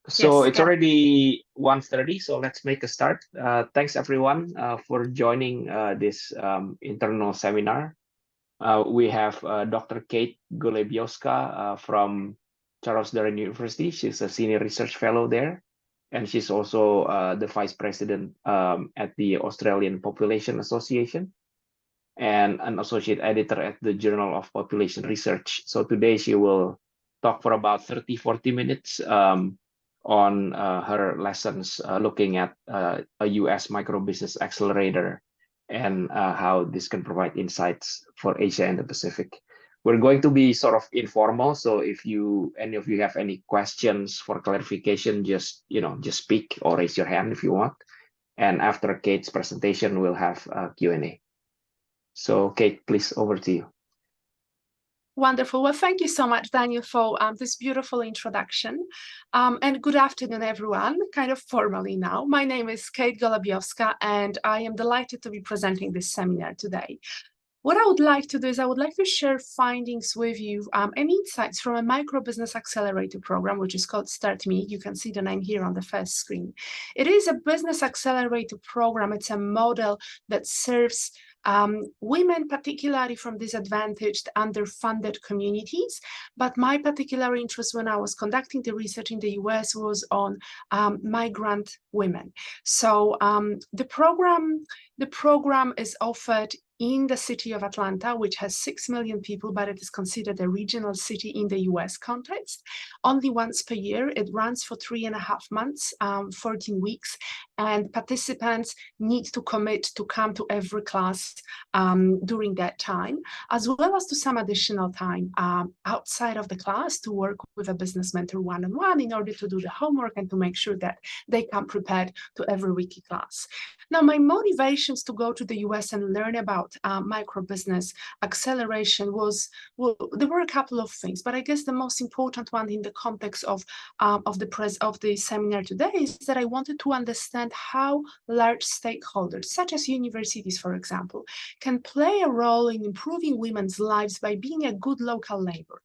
So Yes, it's go. already 1:30, so let's make a start. Thanks everyone for joining this internal seminar. We have Dr. Kate Golebiowska from Charles University. She's a senior research fellow there, and she's also the vice president at the Australian Population Association and an associate editor at the Journal of Population Research. So today she will talk for about 30-40 minutes on her lessons looking at a US microbusiness accelerator and how this can provide insights for Asia and the Pacific. We're going to be sort of informal, so if any of you have any questions for clarification, just speak or raise your hand if you want. And after Kate's presentation, we'll have a Q&A. So, Kate, please, over to you. Wonderful. Well, thank you so much, Daniel, for this beautiful introduction. And good afternoon, everyone, kind of formally now. My name is Kate Golebiowska, and I am delighted to be presenting this seminar today. What I would like to do is I would like to share findings with you and insights from a micro-business accelerator program, which is called Start Me. You can see the name here on the first screen. It is a business accelerator program. It's a model that serves women, particularly from disadvantaged, underfunded communities. But my particular interest when I was conducting the research in the US was on migrant women. So the program is offered in the city of Atlanta, which has 6 million people, but it is considered a regional city in the US context. Only once per year. It runs for 3.5 months, 14 weeks, and participants need to commit to come to every class during that time, as well as to some additional time outside of the class to work with a business mentor one-on-one in order to do the homework and to make sure that they come prepared to every weekly class. Now, my motivations to go to the US and learn about micro-business acceleration there were a couple of things, but I guess the most important one in the context of the seminar today is that I wanted to understand how large stakeholders, such as universities, for example, can play a role in improving women's lives by being a good local neighbor,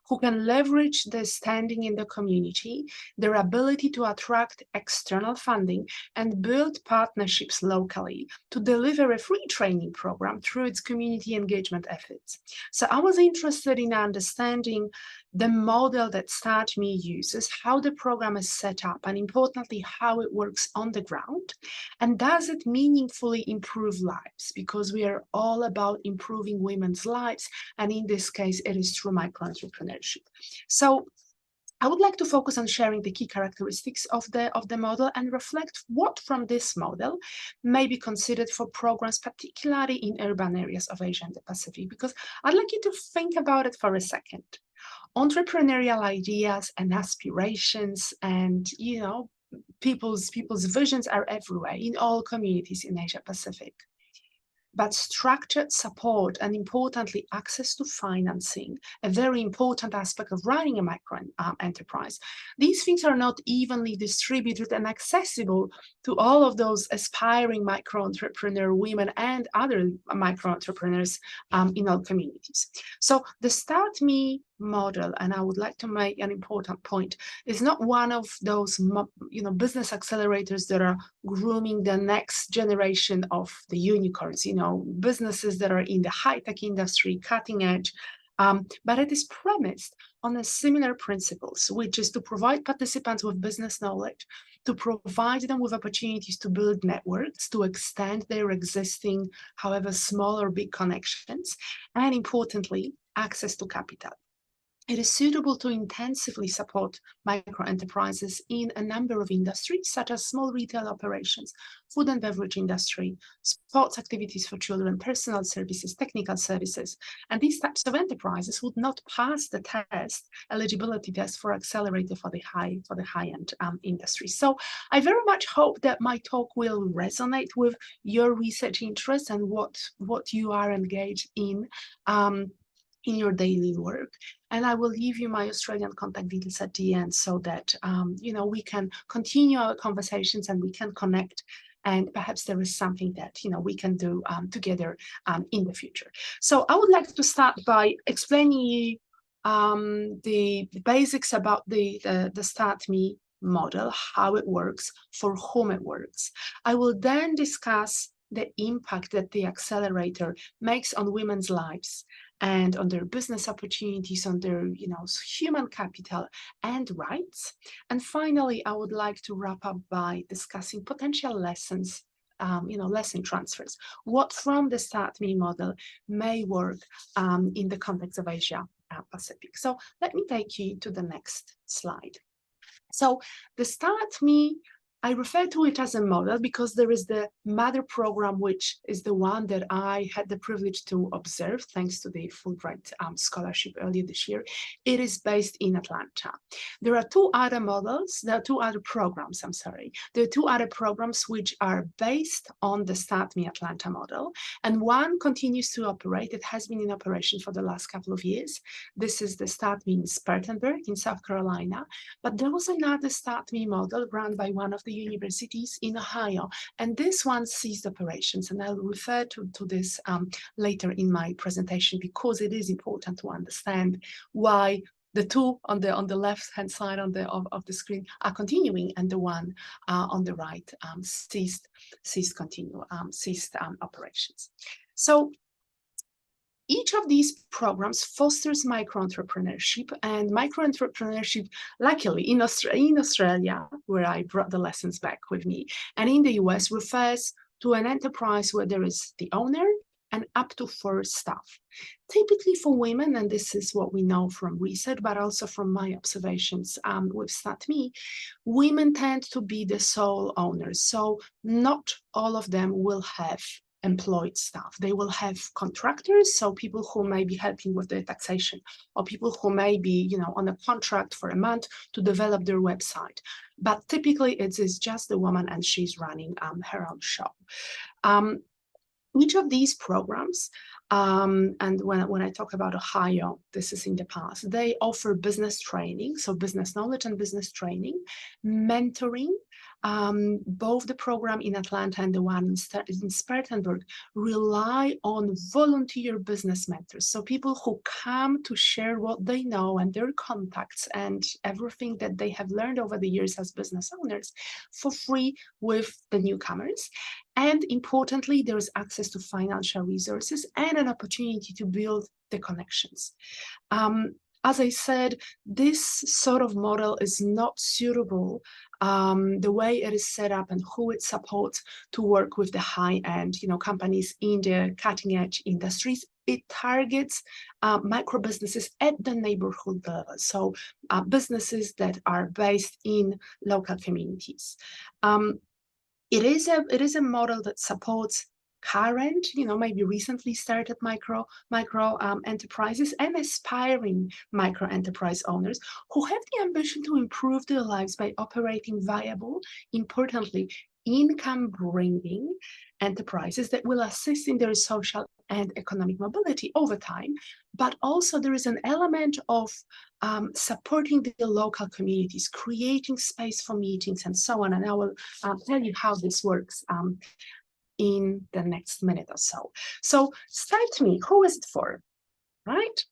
who can leverage their standing in the community, their ability to attract external funding, and build partnerships locally to deliver a free training program through its community engagement efforts. So I was interested in understanding the model that Start Me uses, how the program is set up, and importantly, how it works on the ground, and does it meaningfully improve lives? Because we are all about improving women's lives, and in this case, it is through micro-entrepreneurship. So I would like to focus on sharing the key characteristics of the model and reflect what from this model may be considered for programs, particularly in urban areas of Asia and the Pacific, because I'd like you to think about it for a second. Entrepreneurial ideas and aspirations and, people's visions are everywhere in all communities in Asia Pacific. But structured support and, importantly, access to financing, a very important aspect of running a micro enterprise. These things are not evenly distributed and accessible to all of those aspiring micro-entrepreneur women and other micro-entrepreneurs in all communities. So the Start Me model, and I would like to make an important point, is not one of those business accelerators that are grooming the next generation of the unicorns, businesses that are in the high-tech industry, cutting edge, but it is premised on a similar principles, which is to provide participants with business knowledge, to provide them with opportunities to build networks, to extend their existing, however small or big connections, and importantly, access to capital. It is suitable to intensively support micro-enterprises in a number of industries, such as small retail operations, food and beverage industry, sports activities for children, personal services, technical services. And these types of enterprises would not pass the eligibility test for accelerator for the high-end industry. So I very much hope that my talk will resonate with your research interests and what you are engaged in your daily work. And I will leave you my Australian contact details at the end so that, we can continue our conversations and we can connect. And perhaps there is something that, we can do together in the future. So I would like to start by explaining you the basics about the Start Me model, how it works, for whom it works. I will then discuss the impact that the accelerator makes on women's lives and on their business opportunities, on their human capital and rights. And finally, I would like to wrap up by discussing potential lessons, lesson transfers. What from the Start Me model may work in the context of Asia Pacific. So let me take you to the next slide. So the Start Me, I refer to it as a model because there is the mother program, which is the one that I had the privilege to observe thanks to the Fulbright scholarship earlier this year. It is based in Atlanta. There are two other models, there are two other programs, I'm sorry. There are two other programs which are based on the Start Me Atlanta model, and one continues to operate. It has been in operation for the last couple of years. This is the Start Me in Spartanburg in South Carolina, but there was another Start Me model run by one of the universities in Ohio, and this one ceased operations, and I'll refer to this later in my presentation because it is important to understand why the two on the left hand side of the screen are continuing, and the one on the right ceased operations. So each of these programs fosters micro-entrepreneurship, and micro-entrepreneurship, luckily in Australia, where I brought the lessons back with me, and in the US, refers to an enterprise where there is the owner and up to 4 staff. Typically for women, and this is what we know from research, but also from my observations with StatMe, women tend to be the sole owners. So not all of them will have employed staff. They will have contractors, so people who may be helping with the taxation, or people who may be, on a contract for a month to develop their website. But typically it is just the woman, and she's running her own shop. Each of these programs, and when I talk about Ohio, this is in the past, they offer business training, so business knowledge and business training, mentoring. Both the program in Atlanta and the one in Spartanburg rely on volunteer business mentors, so people who come to share what they know and their contacts and everything that they have learned over the years as business owners for free with the newcomers. And importantly, there is access to financial resources and an opportunity to build the connections. As I said, this sort of model is not suitable, the way it is set up and who it supports, to work with the high-end, companies in the cutting-edge industries. It targets micro businesses at the neighborhood level, so businesses that are based in local communities. It is a model that supports current, maybe recently started micro enterprises and aspiring micro enterprise owners who have the ambition to improve their lives by operating viable, importantly, income-bringing enterprises that will assist in their social and economic mobility over time. But also there is an element of supporting the local communities, creating space for meetings and so on. And I will tell you how this works in the next minute or so. So StartMe, who is it for, right?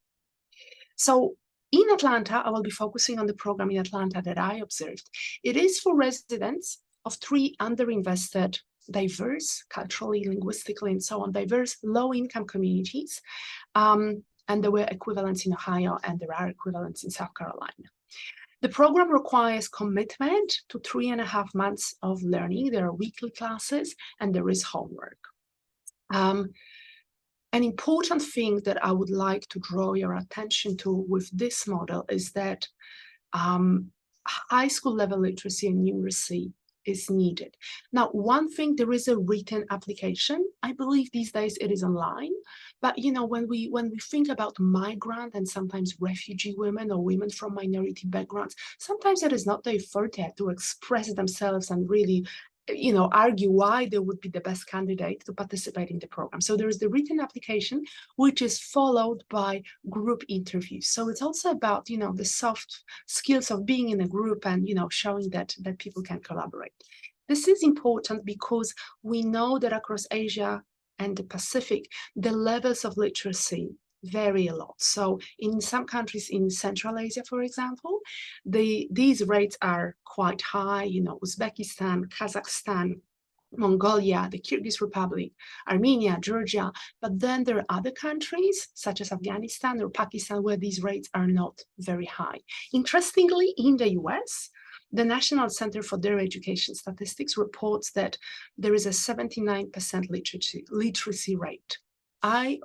So in Atlanta, I will be focusing on the program in Atlanta that I observed. It is for residents of 3 underinvested, diverse, culturally, linguistically, and so on, diverse low-income communities. And there were equivalents in Ohio, and there are equivalents in South Carolina. The program requires commitment to 3.5 months of learning. There are weekly classes, and there is homework. An important thing that I would like to draw your attention to with this model is that high school level literacy and numeracy is needed. Now, one thing, there is a written application. I believe these days it is online, but when we think about migrant and sometimes refugee women or women from minority backgrounds, sometimes it is not their forte to express themselves and really argue why they would be the best candidate to participate in the program. So there is the written application, which is followed by group interviews. So it's also about, the soft skills of being in a group and, showing that people can collaborate. This is important because we know that across Asia and the Pacific, the levels of literacy vary a lot. So in some countries in Central Asia, for example, these rates are quite high, you know, Uzbekistan, Kazakhstan, Mongolia, the Kyrgyz Republic, Armenia, Georgia, but then there are other countries such as Afghanistan or Pakistan where these rates are not very high. Interestingly, in the US, the National Center for Dairy Education Statistics reports that there is a 79% literacy rate. I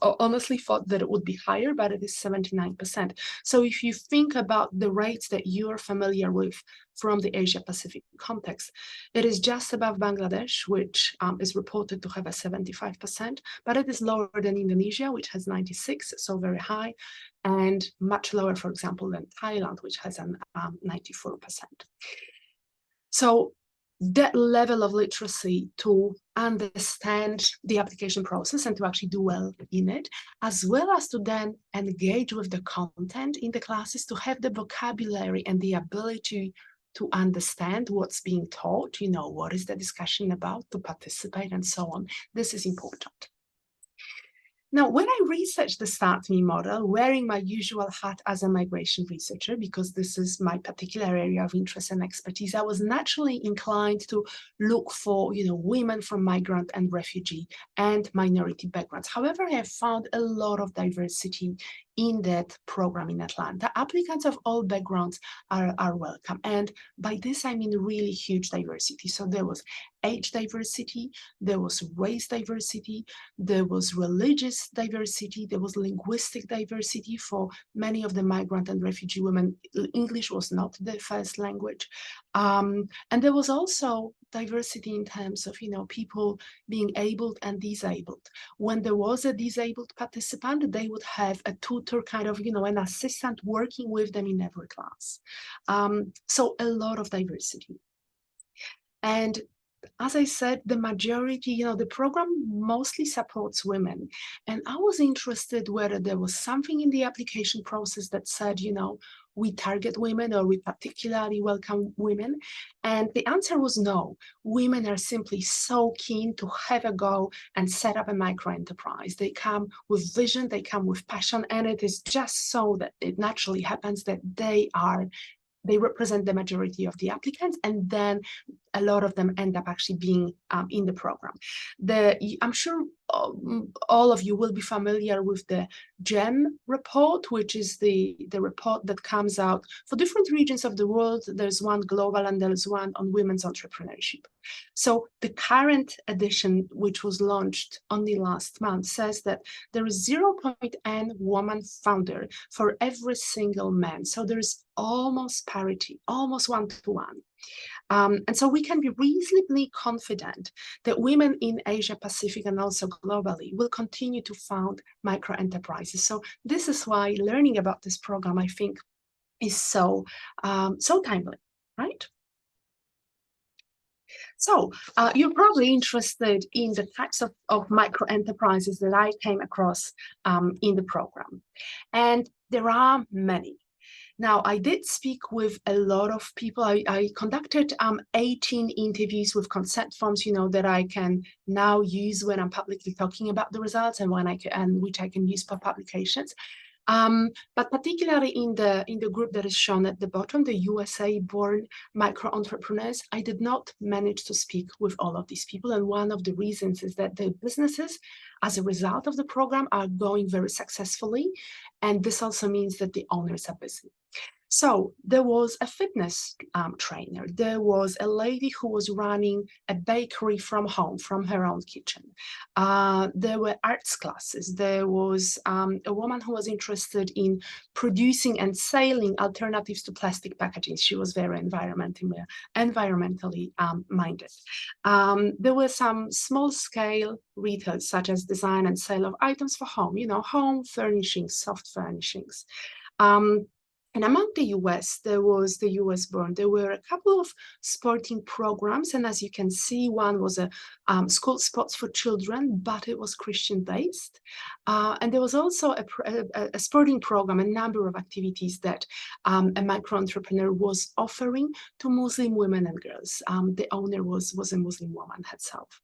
honestly thought that it would be higher, but it is 79%. So if you think about the rates that you're familiar with from the Asia Pacific context, it is just above Bangladesh, which is reported to have a 75%, but it is lower than Indonesia, which has 96, so very high, and much lower, for example, than Thailand, which has an 94%. So that level of literacy to understand the application process and to actually do well in it, as well as to then engage with the content in the classes, to have the vocabulary and the ability to understand what's being taught, you know, what is the discussion about, to participate and so on. This is important. Now, when I researched the Start Me model, wearing my usual hat as a migration researcher, because this is my particular area of interest and expertise, I was naturally inclined to look for, you know, women from migrant and refugee and minority backgrounds. However, I have found a lot of diversity in that program in Atlanta. Applicants of all backgrounds are welcome. And by this, I mean really huge diversity. So there was age diversity, there was race diversity, there was religious diversity, there was linguistic diversity. For many of the migrant and refugee women, English was not the first language. And there was also diversity in terms of, you know, people being able and disabled. When there was a disabled participant, they would have a tutor, kind of, you know, an assistant working with them in every class. So a lot of diversity. And as I said, the majority, you know, the program mostly supports women. And I was interested whether there was something in the application process that said, you know, we target women or we particularly welcome women. And the answer was no. Women are simply so keen to have a go and set up a micro enterprise. They come with vision, they come with passion, and it is just so that it naturally happens that they represent the majority of the applicants, and then a lot of them end up actually being in the program. I'm sure all of you will be familiar with the GEM report, which is the report that comes out for different regions of the world. There's one global and there's one on women's entrepreneurship. So the current edition, which was launched only last month, says that there is 0.n woman founder for every single man. So there is almost parity, almost one-to-one. And so we can be reasonably confident that women in Asia Pacific and also globally will continue to found micro enterprises. So this is why learning about this program, I think, is so timely, right? So you're probably interested in the types of micro enterprises that I came across in the program. And there are many. Now, I did speak with a lot of people. I conducted 18 interviews with consent forms, you know, that I can now use when I'm publicly talking about the results and which I can use for publications. But particularly in the group that is shown at the bottom, the USA-born micro-entrepreneurs, I did not manage to speak with all of these people. And one of the reasons is that the businesses, as a result of the program, are going very successfully. And this also means that the owners are busy. So there was a fitness trainer. There was a lady who was running a bakery from home, from her own kitchen. There were arts classes. There was a woman who was interested in producing and selling alternatives to plastic packaging. She was very environmentally minded. There were some small-scale retail, such as design and sale of items for home, you know, home furnishings, soft furnishings. And among the US, there was the US born. There were a couple of sporting programs. And as you can see, one was a school sports for children, but it was Christian-based. And there was also a sporting program, a number of activities that a micro-entrepreneur was offering to Muslim women and girls. The owner was a Muslim woman herself.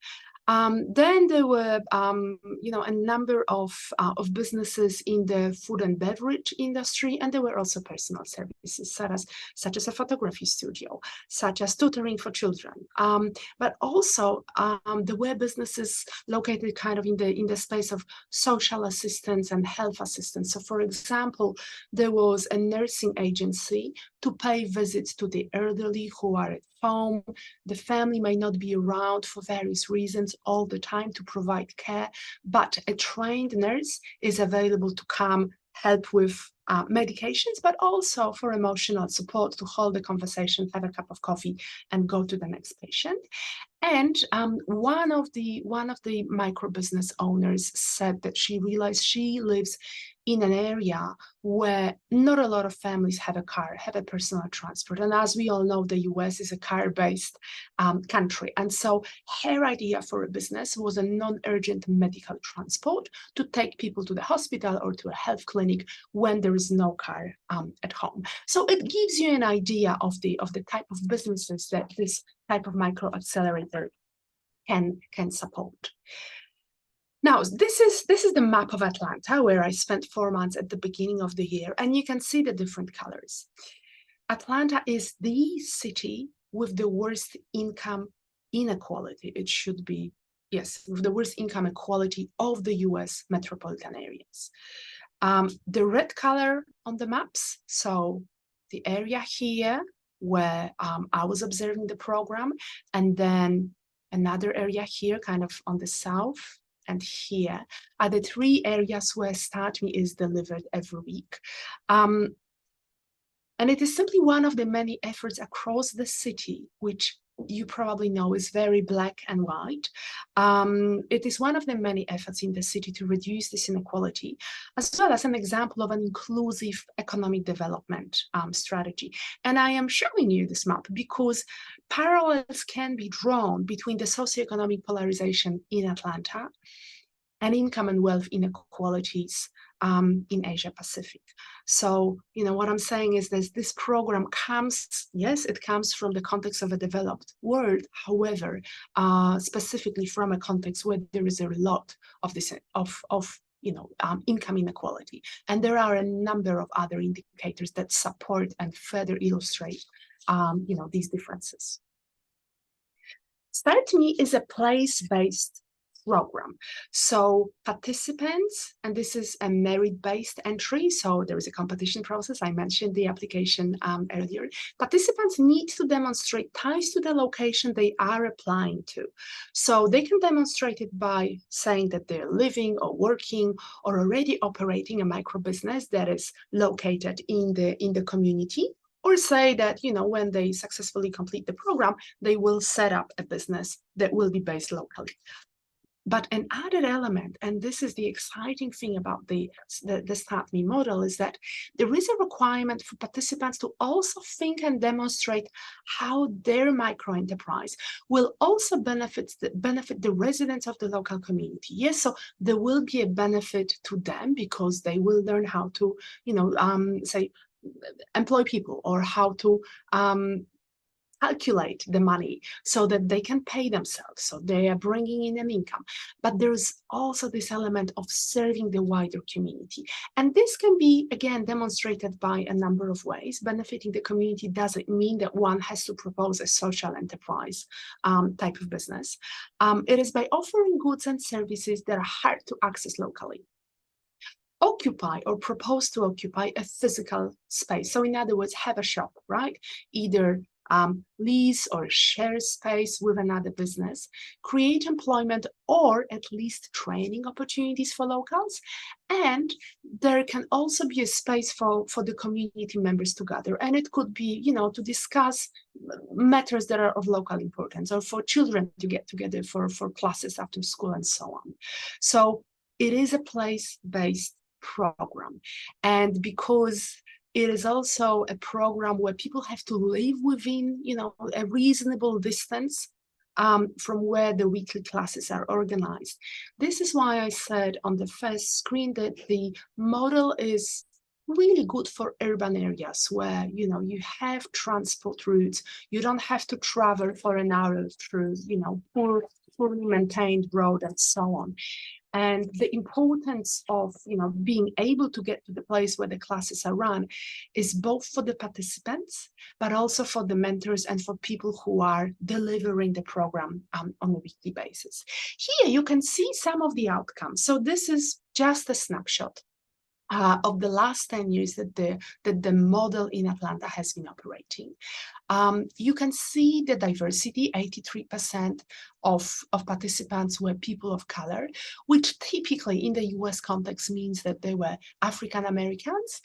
Then there were, a number of businesses in the food and beverage industry, and there were also personal services, such as a photography studio, such as tutoring for children. But also there were businesses located kind of in the space of social assistance and health assistance. So, for example, there was a nursing agency to pay visits to the elderly who are at home. The family may not be around for various reasons all the time to provide care, but a trained nurse is available to come help with medications, but also for emotional support, to hold a conversation, have a cup of coffee, and go to the next patient. And one of the micro business owners said that she realized she lives in an area where not a lot of families have a car, have a personal transport. And as we all know, the US is a car-based country. And so her idea for a business was a non-urgent medical transport to take people to the hospital or to a health clinic when there is no car at home. So it gives you an idea of the type of businesses that this type of micro accelerator can support. Now, this is the map of Atlanta, where I spent 4 months at the beginning of the year, and you can see the different colors. Atlanta is the city with the worst income inequality. It should be, yes, with the worst income inequality of the US metropolitan areas. The red color on the maps, so the area here where I was observing the program, and then another area here kind of on the south, and here are the 3 areas where Start Me is delivered every week. And it is simply one of the many efforts across the city, which you probably know is very black and white. It is one of the many efforts in the city to reduce this inequality, as well as an example of an inclusive economic development strategy. And I am showing you this map because parallels can be drawn between the socioeconomic polarization in Atlanta and income and wealth inequalities in Asia Pacific. So, what I'm saying is that this program comes, yes, it comes from the context of a developed world. However, specifically from a context where there is a lot of this, income inequality. And there are a number of other indicators that support and further illustrate, these differences. Start Me is a place-based program. So participants, and this is a merit-based entry, so there is a competition process. I mentioned the application earlier. Participants need to demonstrate ties to the location they are applying to. So they can demonstrate it by saying that they're living or working or already operating a micro business that is located in the community, or say that, when they successfully complete the program, they will set up a business that will be based locally. But an added element, and this is the exciting thing about the Start Me model, is that there is a requirement for participants to also think and demonstrate how their micro-enterprise will also benefit the residents of the local community. Yes, so there will be a benefit to them because they will learn how to, say, employ people, or how to calculate the money so that they can pay themselves, so they are bringing in an income. But there's also this element of serving the wider community, and this can be again demonstrated by a number of ways. Benefiting the community doesn't mean that one has to propose a social enterprise type of business. It is by offering goods and services that are hard to access locally. Occupy or propose to occupy a physical space. So in other words, have a shop, right? Either lease or share space with another business, create employment or at least training opportunities for locals. And there can also be a space for the community members to gather. And it could be, to discuss matters that are of local importance, or for children to get together for classes after school and so on. So it is a place-based program. And because it is also a program where people have to live within, a reasonable distance from where the weekly classes are organized. This is why I said on the first screen that the model is really good for urban areas where, you know, you have transport routes, you don't have to travel for an hour through, you know, poorly maintained road and so on. And the importance of, you know, being able to get to the place where the classes are run is both for the participants, but also for the mentors and for people who are delivering the program on a weekly basis. Here you can see some of the outcomes. So this is just a snapshot of the last 10 years that the model in Atlanta has been operating. You can see the diversity. 83% of participants were people of color, which typically in the US context means that they were African Americans.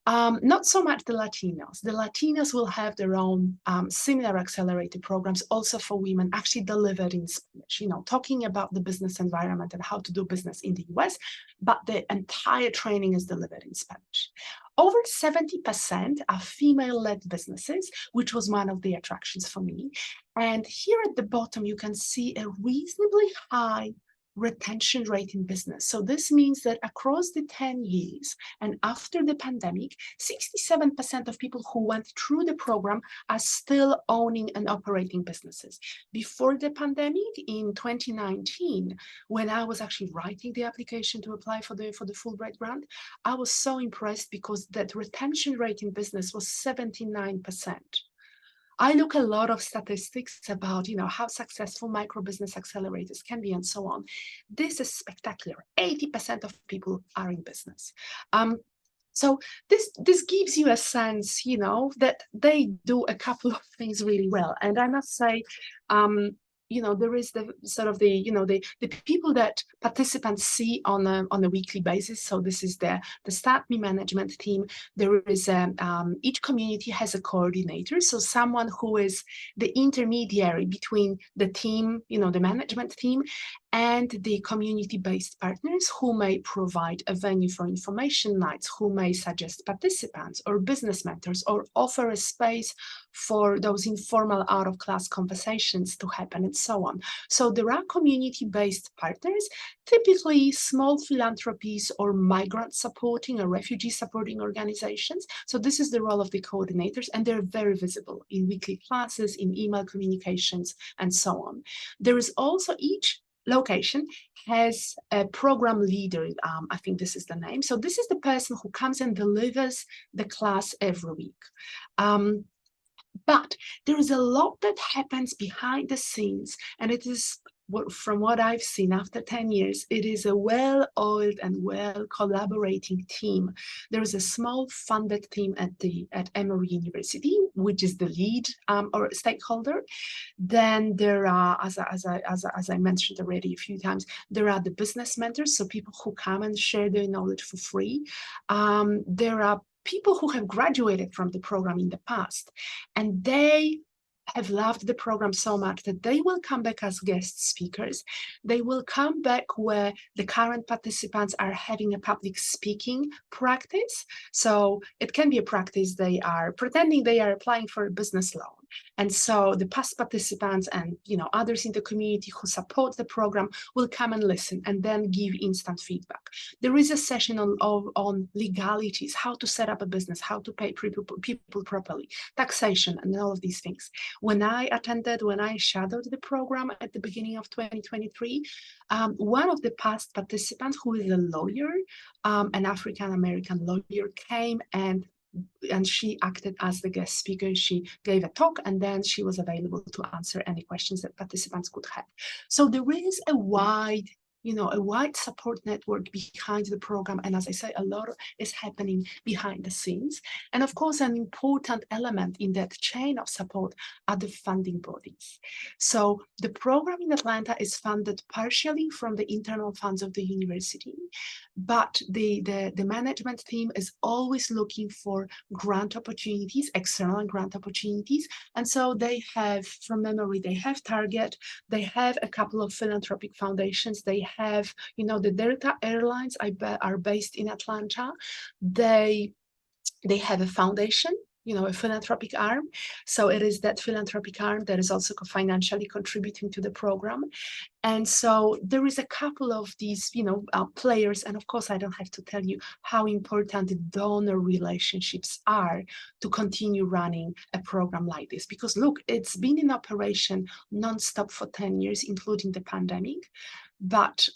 Not so much the Latinos. The Latinos will have their own similar accelerator programs also for women, actually delivered in Spanish, you know, talking about the business environment and how to do business in the US, but the entire training is delivered in Spanish. Over 70% are female-led businesses, which was one of the attractions for me. And here at the bottom, you can see a reasonably high retention rate in business. So this means that across the 10 years and after the pandemic, 67% of people who went through the program are still owning and operating businesses. Before the pandemic in 2019, when I was actually writing the application to apply for the Fulbright grant, I was so impressed because that retention rate in business was 79%. I look a lot of statistics about, you know, how successful micro-business accelerators can be and so on. This is spectacular. 80% of people are in business. So this gives you a sense, you know, that they do a couple of things really well. And I must say, you know, there is the sort of the, you know, the people that participants see on a weekly basis. So this is the Start Me management team. There is each community has a coordinator. So someone who is the intermediary between the team, you know, the management team, and the community-based partners who may provide a venue for information nights, who may suggest participants or business mentors, or offer a space for those informal out-of-class conversations to happen and so on. So there are community-based partners, typically small philanthropies or migrant supporting or refugee supporting organizations. So this is the role of the coordinators, and they're very visible in weekly classes, in email communications, and so on. There is also each location has a program leader. I think this is the name. So this is the person who comes and delivers the class every week. But there is a lot that happens behind the scenes, and it is, from what I've seen after 10 years, it is a well-oiled and well-collaborating team. There is a small funded team at Emory University, which is the lead or stakeholder. Then there are, as I mentioned already a few times, there are the business mentors, so people who come and share their knowledge for free. There are people who have graduated from the program in the past, and they have loved the program so much that they will come back as guest speakers. They will come back where the current participants are having a public speaking practice. So it can be a practice they are pretending they are applying for a business loan. And so the past participants and, you know, others in the community who support the program will come and listen and then give instant feedback. There is a session on legalities, how to set up a business, how to pay people properly, taxation, and all of these things. When I shadowed the program at the beginning of 2023, one of the past participants, who is a lawyer, an African-American lawyer, came and she acted as the guest speaker. She gave a talk, and then she was available to answer any questions that participants could have. So there is a wide support network behind the program. And as I say, a lot is happening behind the scenes. And of course, an important element in that chain of support are the funding bodies. So the program in Atlanta is funded partially from the internal funds of the university, but the management team is always looking for grant opportunities, external grant opportunities. And so they have, from memory, they have Target, they have a couple of philanthropic foundations, they have, you know, the Delta Airlines are based in Atlanta. They have a foundation a philanthropic arm. So it is that philanthropic arm that is also financially contributing to the program. And so there is a couple of these, players. And of course, I don't have to tell you how important the donor relationships are to continue running a program like this. Because look, it's been in operation nonstop for 10 years, including the pandemic. But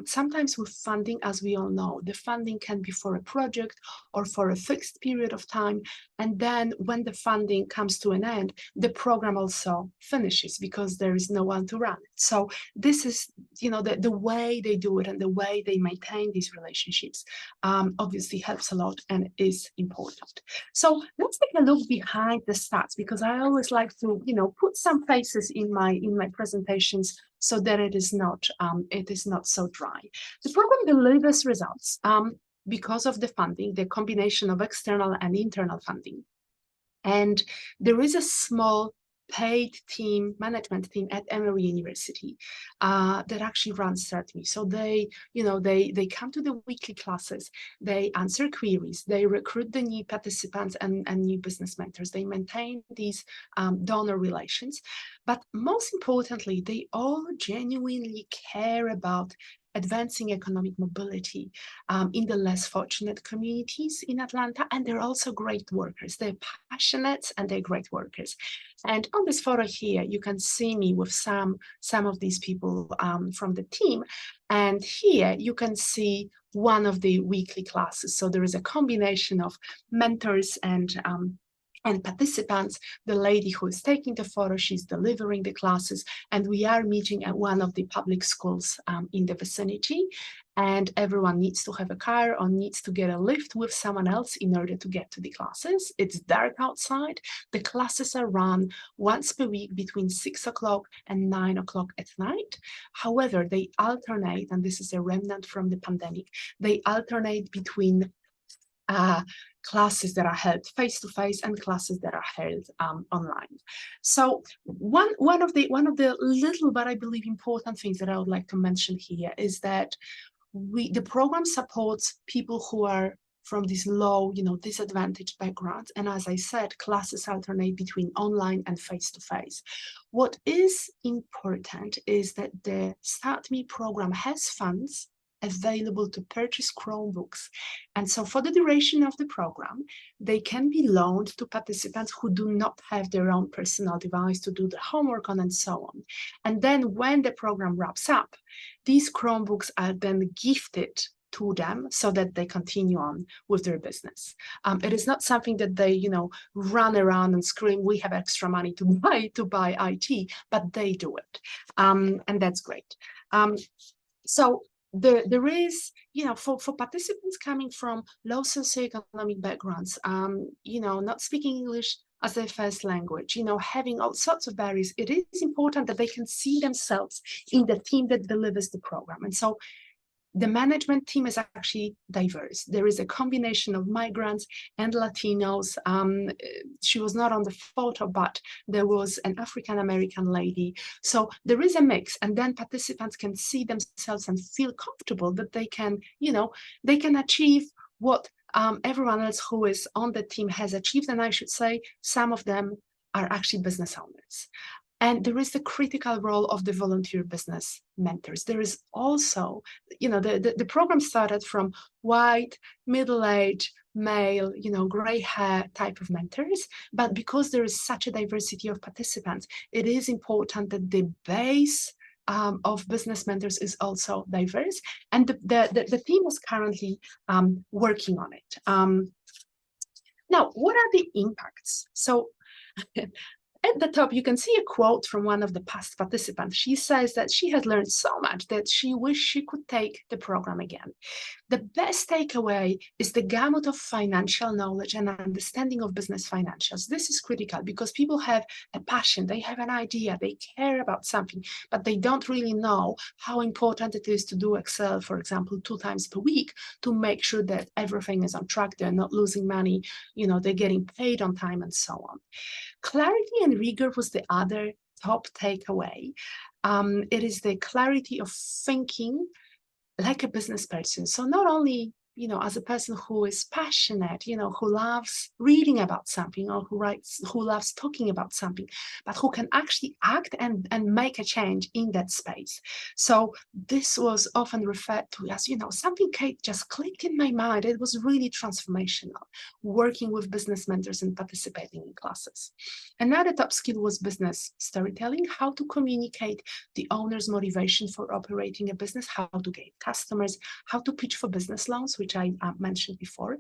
sometimes with funding, as we all know, the funding can be for a project or for a fixed period of time. And then when the funding comes to an end, the program also finishes because there is no one to run it. So this is, the way they do it and the way they maintain these relationships obviously helps a lot and is important. So let's take a look behind the stats, because I always like to, put some faces in my presentations so that it is not so dry. The program delivers results because of the funding, the combination of external and internal funding. And there is a small paid management team at Emory University that actually runs CERTME. So they come to the weekly classes, they answer queries, they recruit the new participants and new business mentors, they maintain these donor relations. But most importantly, they all genuinely care about advancing economic mobility in the less fortunate communities in Atlanta. And they're also great workers. They're passionate and they're great workers. And on this photo here, you can see me with some of these people from the team. And here you can see one of the weekly classes. So there is a combination of mentors and participants. The lady who is taking the photo, she's delivering the classes, and we are meeting at one of the public schools in the vicinity. And everyone needs to have a car or needs to get a lift with someone else in order to get to the classes. It's dark outside. The classes are run once per week between 6 o'clock and 9 o'clock at night. However, they alternate, and this is a remnant from the pandemic, they alternate between classes that are held face-to-face and classes that are held online. So one of the little but I believe important things that I would like to mention here is that the program supports people who are from these low, disadvantaged backgrounds. And as I said, classes alternate between online and face-to-face. What is important is that the Start Me program has funds available to purchase Chromebooks. And so for the duration of the program, they can be loaned to participants who do not have their own personal device to do the homework on and so on. And then when the program wraps up, these Chromebooks are then gifted to them so that they continue on with their business. It is not something that they, run around and scream, we have extra money to buy IT, but they do it. And that's great. So there is, for participants coming from low socioeconomic backgrounds, not speaking English as their first language, having all sorts of barriers, it is important that they can see themselves in the team that delivers the program. And so the management team is actually diverse. There is a combination of migrants and Latinos. She was not on the photo, but there was an African-American lady. So there is a mix, and then participants can see themselves and feel comfortable that they can, they can achieve what everyone else who is on the team has achieved. And I should say, some of them are actually business owners. And there is the critical role of the volunteer business mentors. There is also, the program started from white, middle-aged, male, gray hair type of mentors. But because there is such a diversity of participants, it is important that the base of business mentors is also diverse. And the team is currently working on it. Now, what are the impacts? So at the top, you can see a quote from one of the past participants. She says that she has learned so much that she wished she could take the program again. The best takeaway is the gamut of financial knowledge and understanding of business financials. This is critical because people have a passion, they have an idea, they care about something, but they don't really know how important it is to do Excel, for example, 2 times per week to make sure that everything is on track, they're not losing money, they're getting paid on time and so on. Clarity and rigor was the other top takeaway. It is the clarity of thinking like a business person. So not only as a person who is passionate, who loves reading about something, or who loves talking about something, but who can actually act and make a change in that space. So this was often referred to as, something, Kate, just clicked in my mind. It was really transformational, working with business mentors and participating in classes. Another top skill was business storytelling, how to communicate the owner's motivation for operating a business, how to gain customers, how to pitch for business loans, which I mentioned before.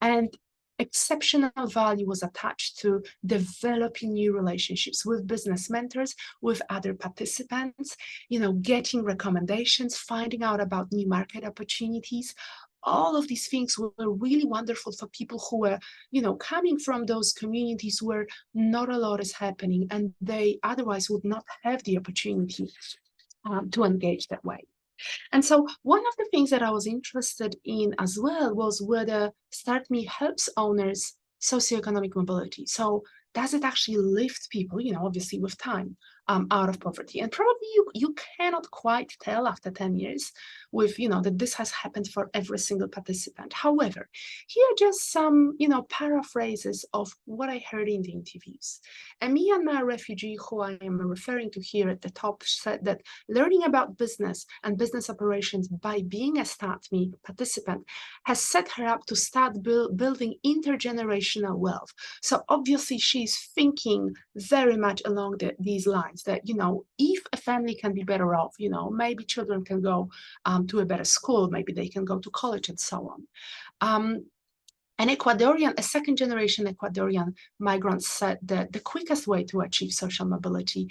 And exceptional value was attached to developing new relationships with business mentors, with other participants, getting recommendations, finding out about new market opportunities. All of these things were really wonderful for people who were, coming from those communities where not a lot is happening, and they otherwise would not have the opportunity to engage that way. And so one of the things that I was interested in as well was whether StartMe helps owners socioeconomic mobility. So does it actually lift people, obviously with time, out of poverty? And probably you cannot quite tell after 10 years with, that this has happened for every single participant. However, here are just some, paraphrases of what I heard in the interviews. And me and my refugee, who I am referring to here at the top, said that learning about business and business operations by being a StartMe participant has set her up to start building intergenerational wealth. So obviously she's thinking very much along these lines that, if a family can be better off, maybe children can go to a better school, maybe they can go to college and so on. A second generation Ecuadorian migrant said that the quickest way to achieve social mobility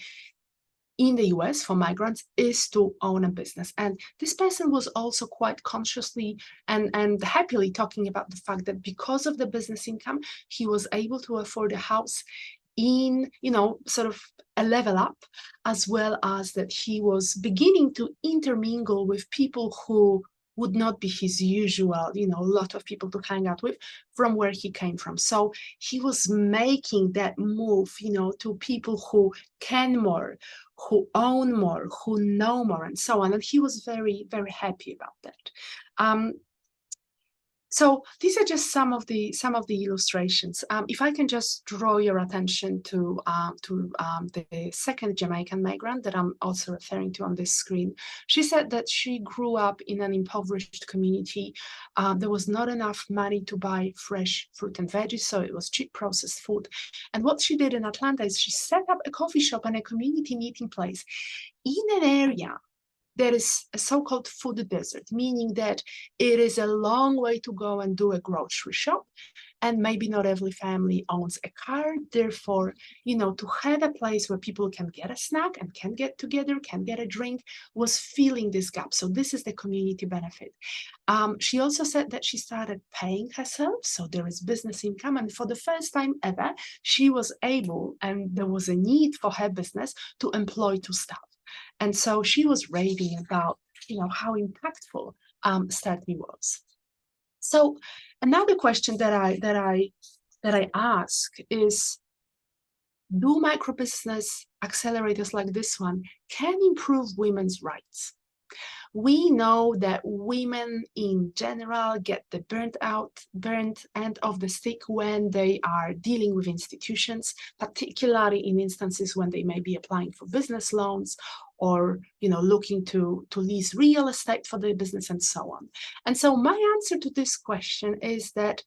in the US for migrants is to own a business. And this person was also quite consciously and happily talking about the fact that because of the business income, he was able to afford a house in, sort of a level up, as well as that he was beginning to intermingle with people who would not be his usual, a lot of people to hang out with from where he came from. So he was making that move, to people who can more, who own more, who know more, and so on. And he was very, very happy about that. So these are just some of the illustrations. If I can just draw your attention to the second Jamaican migrant that I'm also referring to on this screen. She said that she grew up in an impoverished community. There was not enough money to buy fresh fruit and veggies, so it was cheap processed food. And what she did in Atlanta is she set up a coffee shop and a community meeting place in an area there is a so-called food desert, meaning that it is a long way to go and do a grocery shop. And maybe not every family owns a car. Therefore, to have a place where people can get a snack and can get together, can get a drink, was filling this gap. So this is the community benefit. She also said that she started paying herself. So there is business income. And for the first time ever, she was able, and there was a need for her business to employ 2 staff. And so she was raving about, how impactful StartMe was. So another question that I ask is, do microbusiness accelerators like this one can improve women's rights? We know that women in general get the burnt end of the stick when they are dealing with institutions, particularly in instances when they may be applying for business loans or looking to lease real estate for their business and so on. And so my answer to this question is that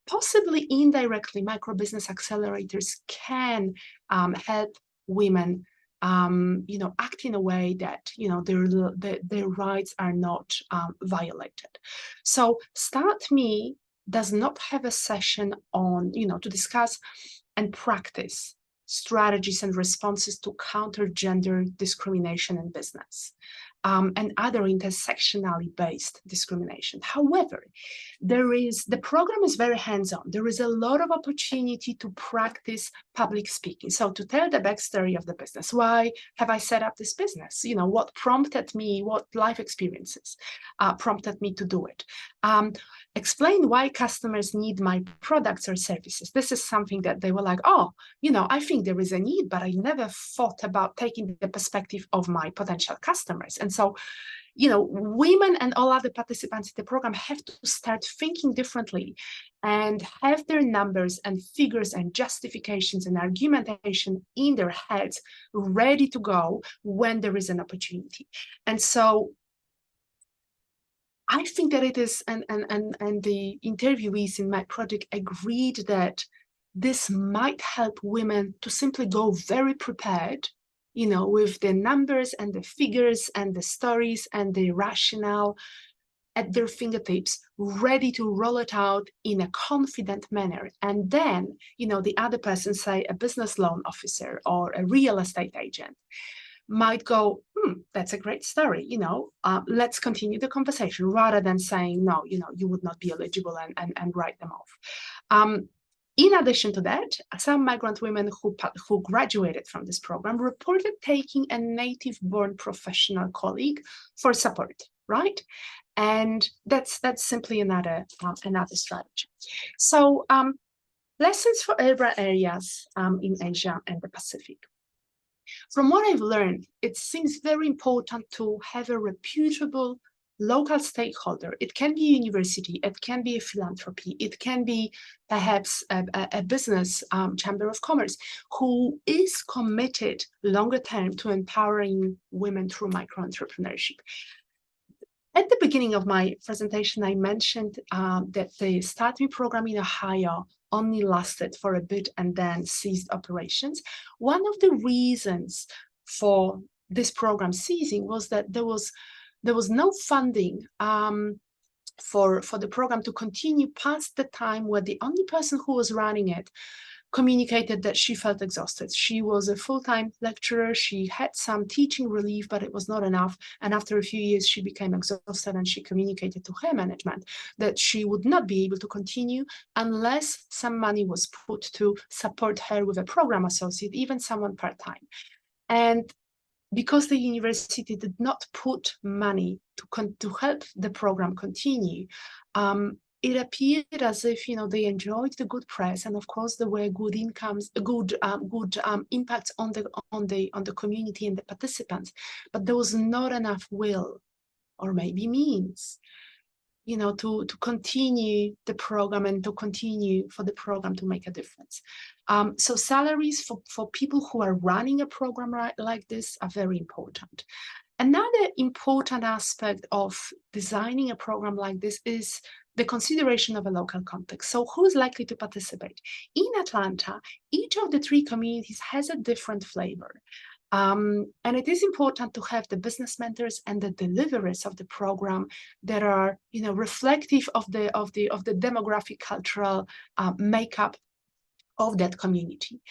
possibly indirectly, microbusiness accelerators can help women act in a way that, their rights are not violated. So StartMe does not have a session on, to discuss and practice strategies and responses to counter gender discrimination in business. And other intersectionally based discrimination. However, the program is very hands-on. There is a lot of opportunity to practice public speaking. So to tell the backstory of the business, why have I set up this business? What prompted me, what life experiences prompted me to do it? Explain why customers need my products or services. This is something that they were like, I think there is a need, but I never thought about taking the perspective of my potential customers. And so women and all other participants in the program have to start thinking differently and have their numbers and figures and justifications and argumentation in their heads ready to go when there is an opportunity. And so I think that it is, and the interviewees in my project agreed that this might help women to simply go very prepared, with the numbers and the figures and the stories and the rationale at their fingertips, ready to roll it out in a confident manner. And then, the other person, say a business loan officer or a real estate agent, might go, that's a great story, let's continue the conversation, rather than saying, no, you would not be eligible, and write them off. In addition to that, some migrant women who graduated from this program reported taking a native-born professional colleague for support, right? And that's simply another strategy. So lessons for urban areas in Asia and the Pacific. From what I've learned, it seems very important to have a reputable local stakeholder. It can be a university, it can be a philanthropy, it can be perhaps a business chamber of commerce who is committed longer term to empowering women through micro-entrepreneurship. At the beginning of my presentation, I mentioned that the Start Me program in Ohio only lasted for a bit and then ceased operations. One of the reasons for this program ceasing was that there was no funding for the program to continue past the time where the only person who was running it communicated that she felt exhausted. She was a full-time lecturer. She had some teaching relief, but it was not enough. And after a few years, she became exhausted, and she communicated to her management that she would not be able to continue unless some money was put to support her with a program associate, even someone part-time. And because the university did not put money to help the program continue, it appeared as if they enjoyed the good press, and of course there were good impacts on the community and the participants, but there was not enough will, or maybe means, to continue the program and to continue for the program to make a difference. So salaries for people who are running a program like this are very important. Another important aspect of designing a program like this is the consideration of a local context. So who's likely to participate? In Atlanta, each of the three communities has a different flavor. And it is important to have the business mentors and the deliverers of the program that are, reflective of the demographic, cultural makeup of that community.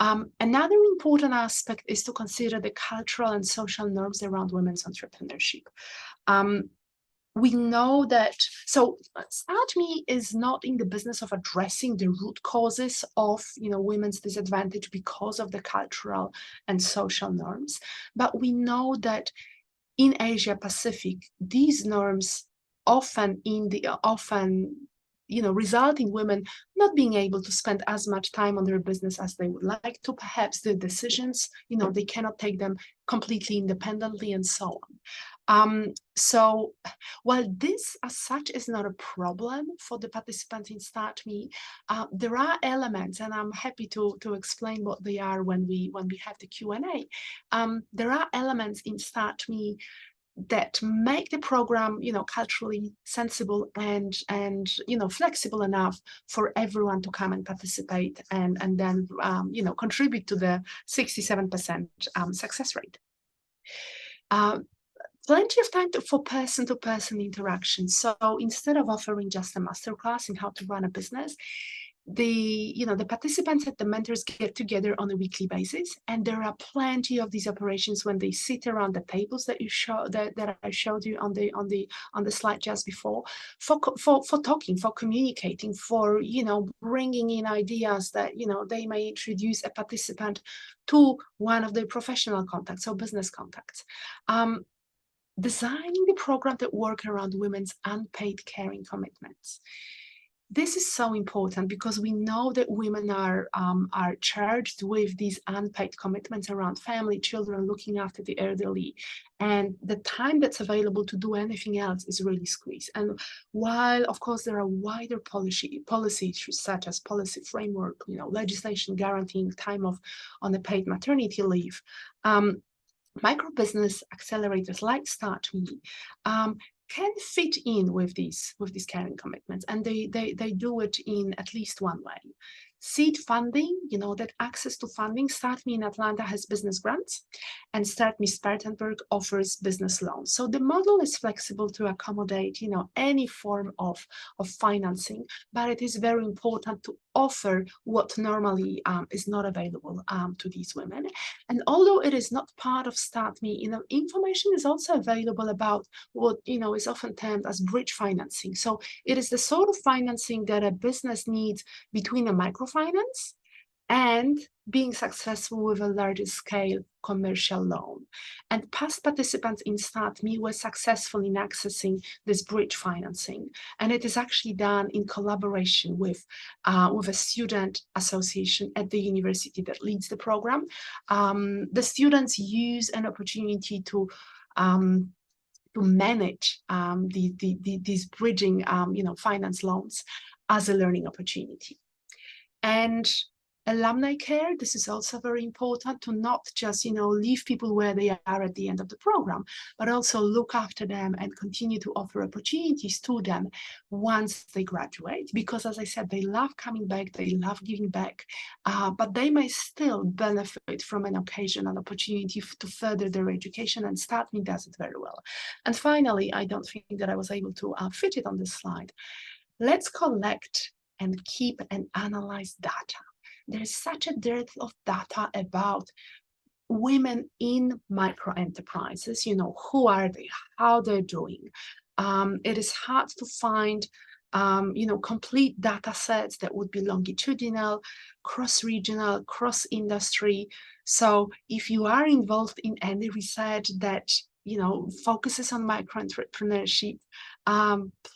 Another important aspect is to consider the cultural and social norms around women's entrepreneurship. We know that, so Start Me is not in the business of addressing the root causes of, women's disadvantage because of the cultural and social norms, but we know that in Asia Pacific, these norms often result in women not being able to spend as much time on their business as they would like to. Perhaps the decisions, they cannot take them completely independently, and so on. So while this as such is not a problem for the participants in Start Me, there are elements, and I'm happy to explain what they are when we have the Q&A. There are elements in Start Me that make the program, culturally sensible and flexible enough for everyone to come and participate and then contribute to the 67% success rate. Plenty of time for person-to-person interaction. So instead of offering just a masterclass in how to run a business, the participants and the mentors get together on a weekly basis, and there are plenty of these operations when they sit around the tables that I showed you on the slide just before, for talking, for communicating, for bringing in ideas that they may introduce a participant to one of their professional contacts or business contacts. Designing the program that work around women's unpaid caring commitments. this is so important because we know that women are charged with these unpaid commitments around family, children, looking after the elderly, and the time that's available to do anything else is really squeezed. And while, of course, there are wider policy issues such as policy framework, legislation guaranteeing time off on a paid maternity leave, micro-business accelerators like StartMe can fit in with these caring commitments, and they do it in at least one way. Seed funding, that access to funding. StartMe in Atlanta has business grants, and StartMe Spartanburg offers business loans. So the model is flexible to accommodate, any form of financing, but it is very important to offer what normally is not available to these women. And although it is not part of StartMe, information is also available about what is often termed as bridge financing. So it is the sort of financing that a business needs between a microfinance and being successful with a larger scale commercial loan. And past participants in StartMe were successful in accessing this bridge financing. And it is actually done in collaboration with a student association at the university that leads the program. The students use an opportunity to manage these bridging finance loans as a learning opportunity. And alumni care, this is also very important, to not just leave people where they are at the end of the program, but also look after them and continue to offer opportunities to them once they graduate, because as I said, they love coming back, they love giving back, but they may still benefit from an occasional opportunity to further their education, and StartMe does it very well. And finally, I don't think that I was able to fit it on this slide. Let's collect and keep and analyze data. There's such a dearth of data about women in micro enterprises. Who are they, how they're doing. It is hard to find complete data sets that would be longitudinal, cross-regional, cross-industry. So if you are involved in any research that focuses on micro-entrepreneurship,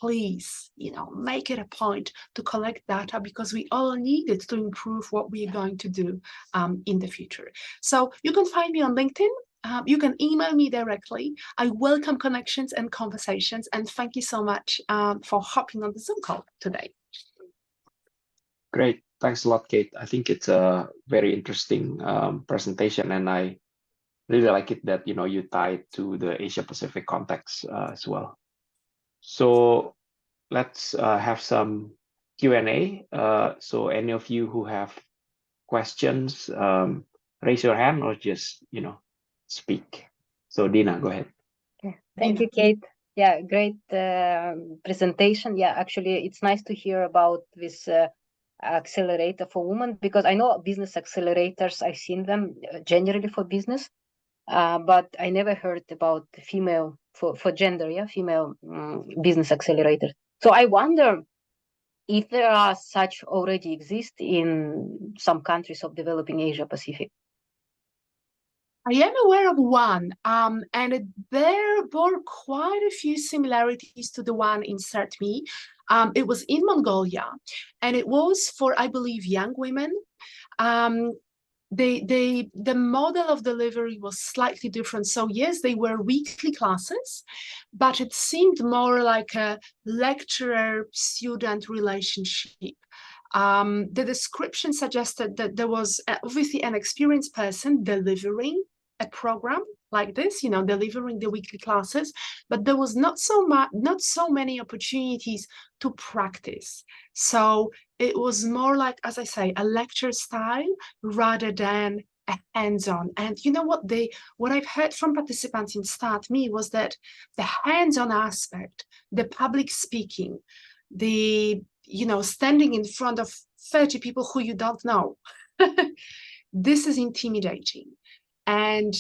please, make it a point to collect data, because we all need it to improve what we are going to do in the future. So you can find me on LinkedIn. You can email me directly. I welcome connections and conversations, and thank you so much for hopping on the Zoom call today. Great. Thanks a lot, Kate. I think it's a very interesting presentation, and I really like it that you tie it to the Asia Pacific context as well. So let's have some Q&A. So any of you who have questions, raise your hand or just speak. So Dina, go ahead. Okay. Thank you, Kate. Yeah, great presentation. Yeah, actually, it's nice to hear about this accelerator for women, because I know business accelerators, I've seen them generally for business, but I never heard about female for gender, female business accelerator. So I wonder if there are such already exist in some countries of developing Asia Pacific. I am aware of one, and it bore quite a few similarities to the one in StartMe. It was in Mongolia, and it was for, I believe, young women. The model of delivery was slightly different. So yes, they were weekly classes, but it seemed more like a lecturer-student relationship. The description suggested that there was obviously an experienced person delivering a program like this, delivering the weekly classes, but there was not so many opportunities to practice. So it was more like, as I say, a lecture style rather than a hands-on. And what I've heard from participants in StartMe was that the hands-on aspect, the public speaking, the standing in front of 30 people who you don't know, this is intimidating. And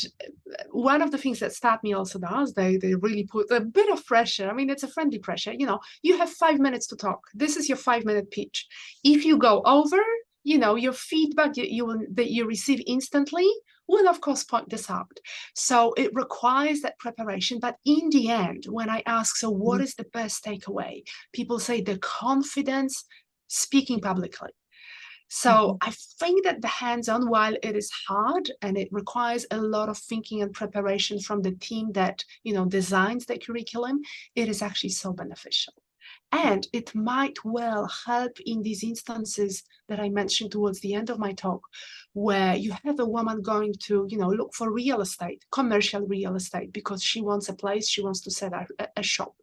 one of the things that StartMe also does, they really put a bit of pressure. I mean, it's a friendly pressure. You have 5 minutes to talk. This is your 5-minute pitch. If you go over, your feedback that you receive instantly will, of course, point this out. So it requires that preparation. But in the end, when I ask, so what is the best takeaway? People say the confidence speaking publicly. So I think that the hands-on, while it is hard and it requires a lot of thinking and preparation from the team that, designs the curriculum, it is actually so beneficial. And it might well help in these instances that I mentioned towards the end of my talk, where you have a woman going to, look for real estate, commercial real estate, because she wants a place, she wants to set a shop,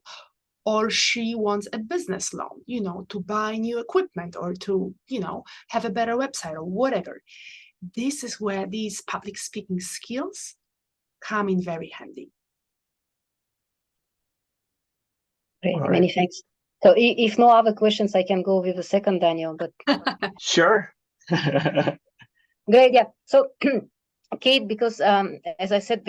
or she wants a business loan, to buy new equipment or to, have a better website or whatever. This is where these public speaking skills come in very handy. Great, many thanks. So if no other questions, I can go with the second, Daniel, but Sure. Great, yeah. So Kate, because as I said,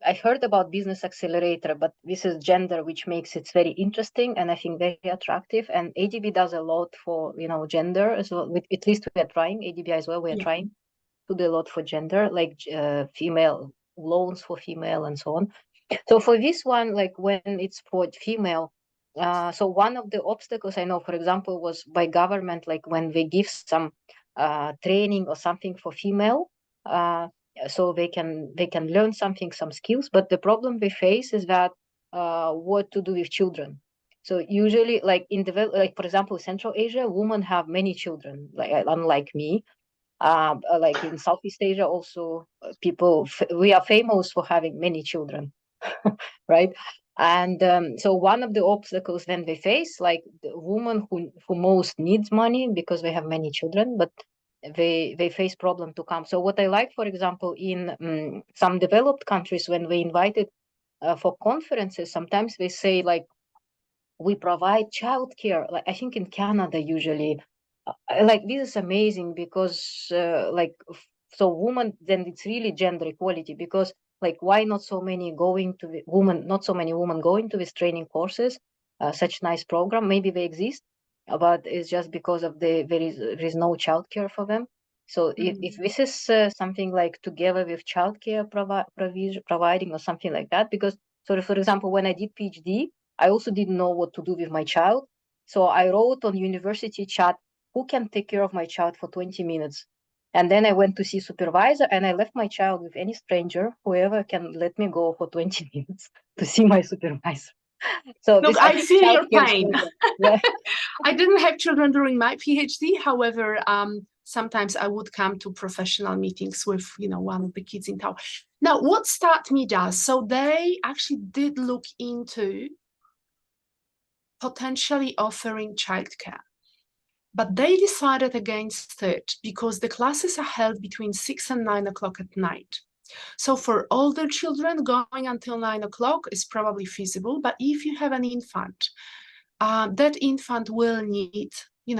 I heard about Business Accelerator, but this is gender, which makes it very interesting and I think very attractive. And ADB does a lot for gender as well. At least we are trying, ADB as well. We are trying to do a lot for gender, like female loans for female and so on. So for this one, like when it's for female, so one of the obstacles I know, for example, was by government, like when they give some training or something for female, so they can learn something, some skills. But the problem they face is that what to do with children. So usually, like like for example, Central Asia, women have many children, like unlike me. Like in Southeast Asia, also we are famous for having many children, right? And so one of the obstacles then they face, like the woman who most needs money because they have many children, but they face problem to come. So what I like, for example, in some developed countries, when we invited for conferences, sometimes they say like, we provide childcare. Like I think in Canada usually, like this is amazing because so women, then it's really gender equality, because like why not so many women going to these training courses, such nice program, maybe they exist, but it's just because of there is no childcare for them. So if this is something like together with childcare providing or something like that, because for example, when I did PhD, I also didn't know what to do with my child. So I wrote on university chat, who can take care of my child for 20 minutes? And then I went to see supervisor and I left my child with any stranger, whoever can let me go for 20 minutes to see my supervisor. So look, I feel your pain. Yeah. I didn't have children during my PhD. However, sometimes I would come to professional meetings with, one of the kids in town. Now, what Start Me does, so they actually did look into potentially offering childcare, but they decided against it because the classes are held between 6 and 9 o'clock at night. So for older children, going until 9 o'clock is probably feasible, but if you have an infant, that infant will need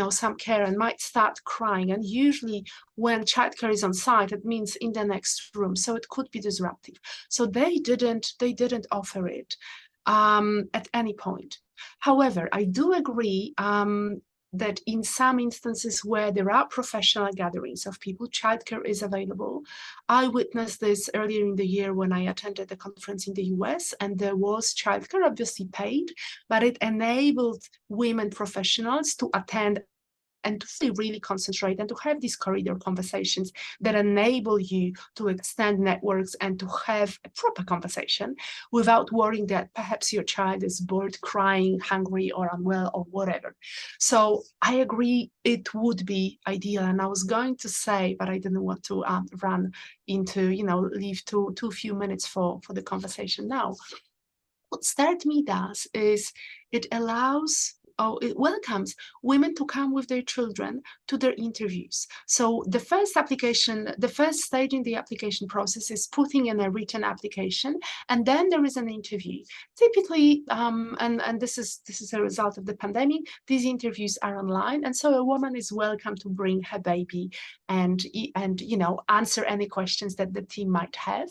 some care and might start crying. And usually when childcare is on site, it means in the next room. So it could be disruptive. So they didn't offer it at any point. However, I do agree that in some instances where there are professional gatherings of people, childcare is available. I witnessed this earlier in the year when I attended a conference in the US, and there was childcare, obviously paid, but it enabled women professionals to attend and to really concentrate and to have these corridor conversations that enable you to extend networks and to have a proper conversation without worrying that perhaps your child is bored, crying, hungry, or unwell, or whatever. So I agree it would be ideal. And I was going to say, but I didn't want to run into, leave too few minutes for the conversation now. What Start Me does is it welcomes women to come with their children to their interviews. So the first stage in the application process is putting in a written application, and then there is an interview. Typically, and this is a result of the pandemic, these interviews are online, and so a woman is welcome to bring her baby and answer any questions that the team might have.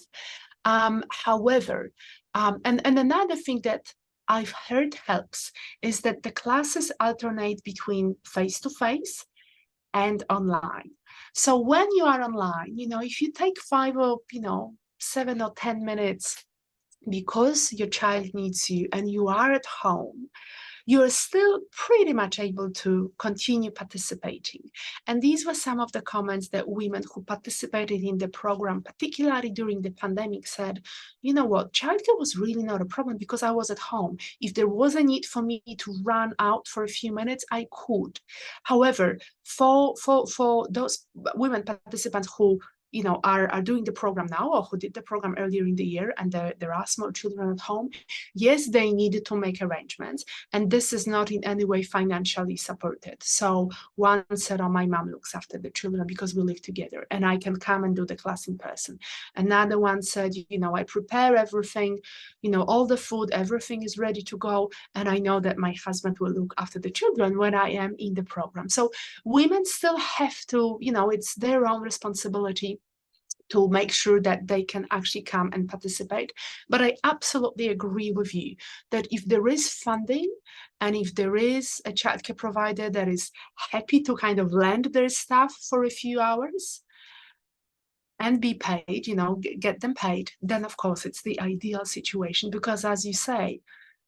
However, and another thing that I've heard helps is that the classes alternate between face-to-face and online. So when you are online, if you take 5 or 7 or 10 minutes because your child needs you and you are at home, you're still pretty much able to continue participating. And these were some of the comments that women who participated in the program, particularly during the pandemic, said, you know what, childcare was really not a problem because I was at home. If there was a need for me to run out for a few minutes, I could. However, for those women participants who are doing the program now, or who did the program earlier in the year, and there are small children at home, yes, they needed to make arrangements, and this is not in any way financially supported. So one said, oh, my mom looks after the children because we live together and I can come and do the class in person. Another one said, I prepare everything, all the food, everything is ready to go, and I know that my husband will look after the children when I am in the program. So women still have to, it's their own responsibility to make sure that they can actually come and participate. But I absolutely agree with you that if there is funding and if there is a childcare provider that is happy to kind of lend their staff for a few hours and be paid, get them paid, then of course it's the ideal situation, because as you say,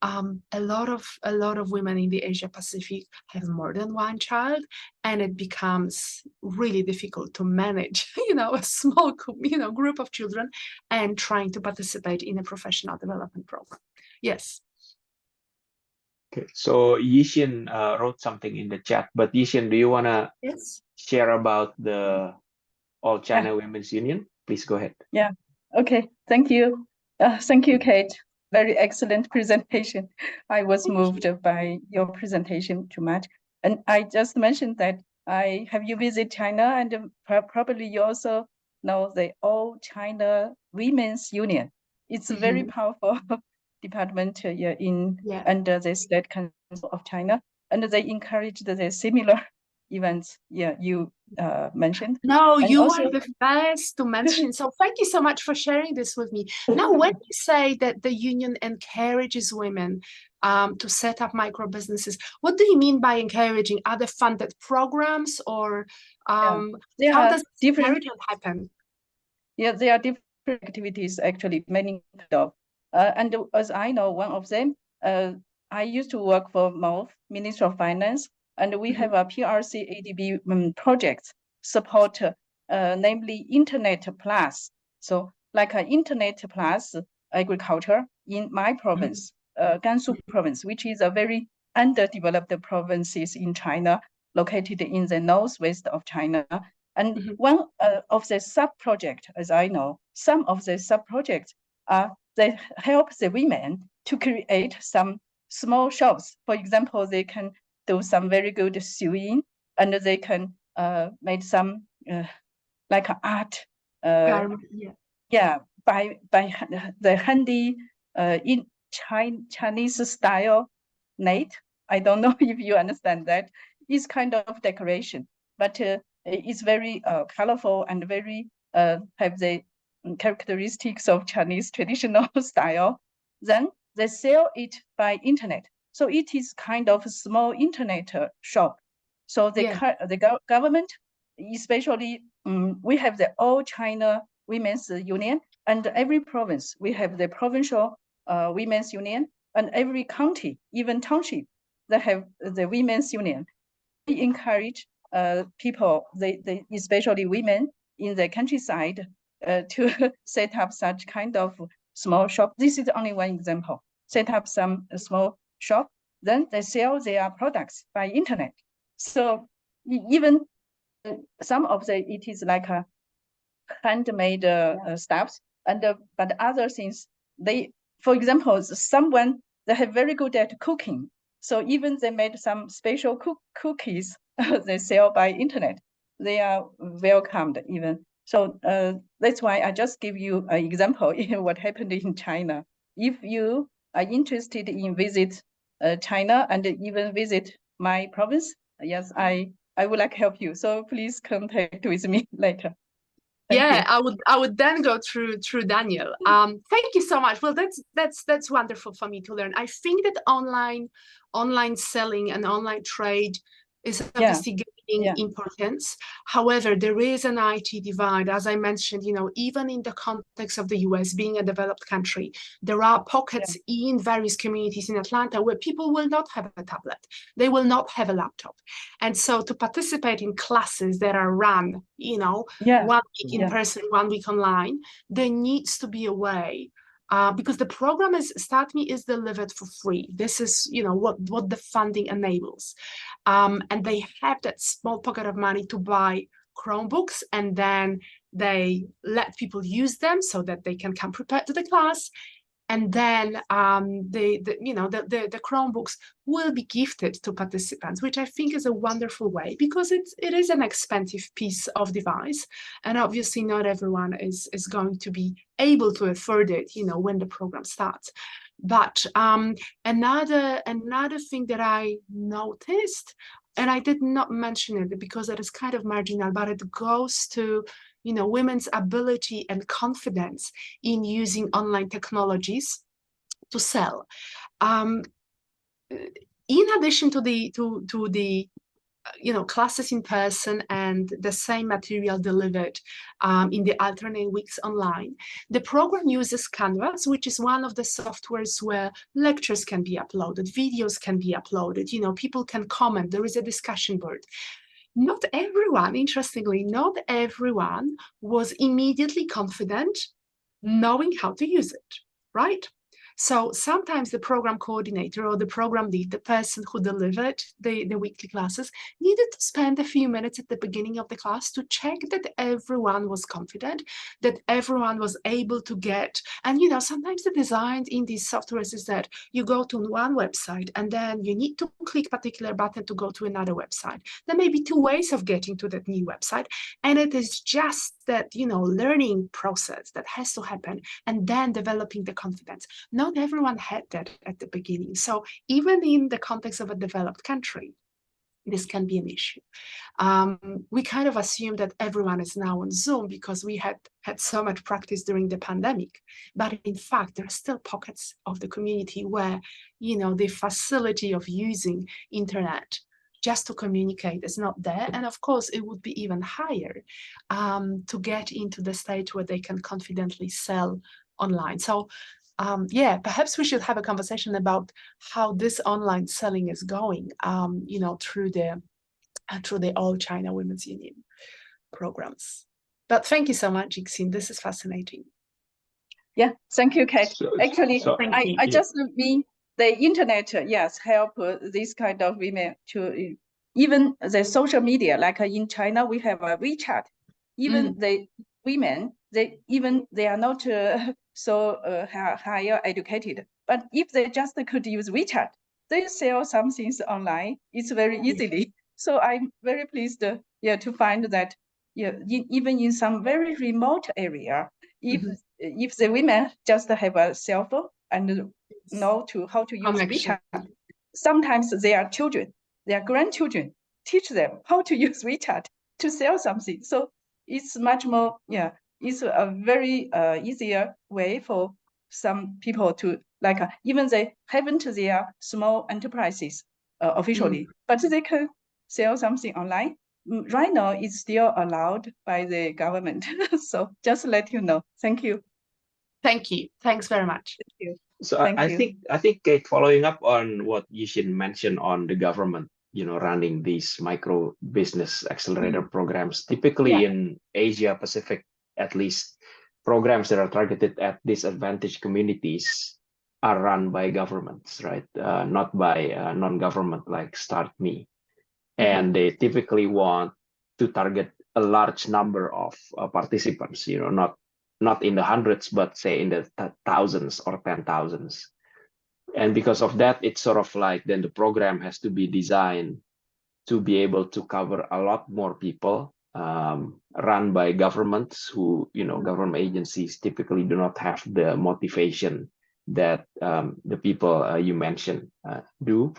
a lot of women in the Asia Pacific have more than one child, and it becomes really difficult to manage, a small, group of children and trying to participate in a professional development program. Yes. Okay, so Yixin wrote something in the chat, but Yixin, do you want to share about the All China Women's Union? Please go ahead. Yeah. Okay. Thank you. Thank you, Kate. Very excellent presentation. I was moved by your presentation too much. And I just mentioned that have you visited China, and probably you also know the All China Women's Union. It's a very powerful department under the State Council of China, and they encouraged the similar events you mentioned. No, and you are the first to mention. So thank you so much for sharing this with me. Now, when you say that the union encourages women to set up micro businesses, what do you mean by encouraging? Are there funded programs, or how does encouragement happen? Yeah, there are different activities, actually, many kind of. And as I know, one of them, I used to work for MOF, Ministry of Finance, and we have a PRC ADB project support, namely Internet Plus. So like an Internet Plus agriculture in my province, Gansu province, which is a very underdeveloped provinces in China, located in the northwest of China. And one of the sub-projects, as I know, some of the sub-projects they help the women to create some small shops. For example, they can do some very good sewing, and they can make some like art, by the handy in Chinese style net. I don't know if you understand that. It's kind of decoration, but it's very colorful and very have the characteristics of Chinese traditional style. Then they sell it by internet. So it is kind of a small internet shop. So the government, especially we have the All China Women's Union, and every province we have the provincial women's union, and every county, even township, they have the women's union. We encourage people, they especially women in the countryside, to set up such kind of small shop. This is only one example. Set up some small shop, then they sell their products by internet. So even some of it is like a handmade stuffs, and but other things, for example, someone they have very good at cooking. So even they made some special cookies they sell by internet. They are welcomed even. So that's why I just give you an example in what happened in China. If you are interested in visit China and even visit my province, yes, I would like to help you. So please contact with me later. Thank you. I would then go through Daniel. Thank you so much. Well, that's wonderful for me to learn. I think that online selling and online trade is obviously gaining importance. However, there is an IT divide, as I mentioned, even in the context of the US being a developed country, there are pockets in various communities in Atlanta where people will not have a tablet. They will not have a laptop. And so to participate in classes that are run, 1 week in person, 1 week online, there needs to be a way. Because the program Start Me is delivered for free. This is, what the funding enables. And they have that small pocket of money to buy Chromebooks, and then they let people use them so that they can come prepared to the class. And then the Chromebooks will be gifted to participants, which I think is a wonderful way, because it is an expensive piece of device. And obviously not everyone is going to be able to afford it, when the program starts. But another thing that I noticed, and I did not mention it because it is kind of marginal, but it goes to women's ability and confidence in using online technologies to sell. In addition to the classes in person and the same material delivered in the alternate weeks online, the program uses Canvas, which is one of the softwares where lectures can be uploaded, videos can be uploaded, people can comment, there is a discussion board. Not everyone, interestingly, not everyone was immediately confident knowing how to use it, right? So sometimes the program coordinator or the program lead, the person who delivered the weekly classes, needed to spend a few minutes at the beginning of the class to check that everyone was confident, that everyone was able to get. And sometimes the design in these softwares is that you go to one website and then you need to click a particular button to go to another website. There may be 2 ways of getting to that new website, and it is just that learning process that has to happen, and then developing the confidence. Not everyone had that at the beginning. So even in the context of a developed country, this can be an issue. We kind of assume that everyone is now on Zoom because we had so much practice during the pandemic. But in fact, there are still pockets of the community where, the facility of using internet just to communicate is not there. And of course, it would be even higher to get into the stage where they can confidently sell online. So perhaps we should have a conversation about how this online selling is going, through the All China Women's Union programs. But thank you so much, Jixin. This is fascinating. Yeah, thank you, Kate. Actually, I just mean the internet, yes, help this kind of women to even the social media. Like in China, we have a WeChat. Even the women, they are not so higher educated, but if they just could use WeChat, they sell some things online. It's very easily. So I'm very pleased, to find that, even in some very remote area, if the women just have a cell phone and know how to use WeChat, sometimes their children, their grandchildren, teach them how to use WeChat to sell something. So it's much more, it's a very easier way for some people to, even they haven't their small enterprises officially, but they can sell something online. Right now, it's still allowed by the government. So just let you know. Thank you. Thank you. Thanks very much. Thank you. So I think Kate, following up on what Yixin mentioned on the government, running these micro business accelerator programs, typically in Asia Pacific, at least, programs that are targeted at disadvantaged communities are run by governments, right? Not by non-government like Start Me. And they typically want to target a large number of participants, not in the hundreds, but say in the thousands or 10,000s. And because of that, it's sort of like then the program has to be designed to be able to cover a lot more people, run by governments who, government agencies typically do not have the motivation that the people you mentioned do.